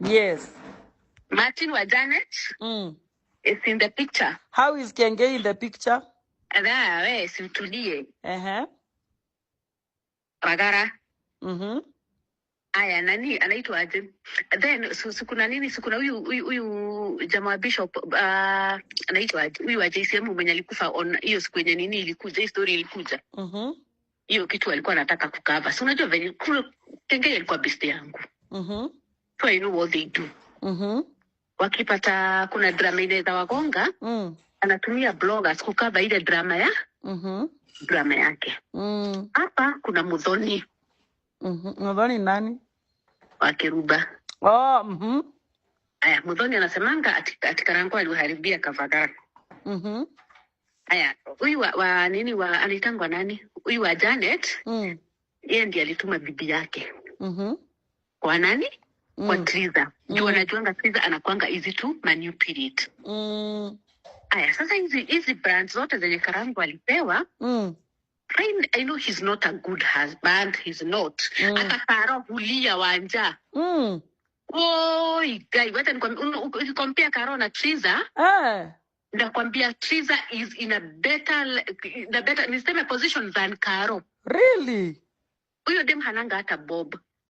Yes. Martin wa Janet is in the picture. How is Kengei in the picture? Ada we simtulie. Pagara. Aya nani anaitwa aje? Then kuna nini kuna huyu jamaa Bishop anaitwa aje? Huyu wa JCM mwenye alikufa on hiyo siku yenye nini ilikuja, hii story ilikuja. Hiyo kitu alikuwa anataka kukava. So unajua venye Kengei alikuwa best yangu. So I know what they do. Wakipata kuna drama ile za wagonga, anatumia bloggers kukava ile drama ya drama yake. Hapa kuna Muthoni. Muthoni nani? Wa Keruba. Aya, Muthoni anasemanga ati Karangwa aliharibia Kavagara. Aya, huyu wa nini wa alitangwa nani? Huyu wa Janet, yeye ndiye alituma bibi yake. Kwa nani? Kwa Triza. Juu anajuanga Triza anakuanga easy to manipulate. Aya, sasa hizi brands zote zenye Karangwa alipewa, I know he's not a good husband, he's not. Akapara hulia wanja. Guy, wata compare Karo na Triza. Nakwambia Triza is in a better niseme position than Karo. Really? Huyo dem hananga hata Bob.